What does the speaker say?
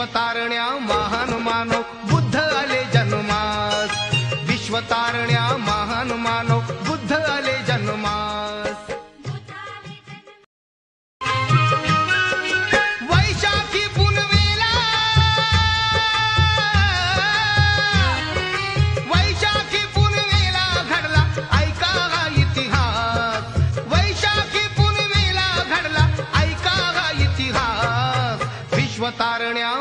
विश्वतारण्या महान मानव बुद्ध आले जन्मास, विश्वतारण्या महान मानव बुद्ध आले जन्मास। वैशाखी पुनवेला, वैशाखी पुनवेला घडला ऐका हा इतिहास, वैशाखी पुनवेला घडला ऐका हा इतिहास। विश्वतारण्या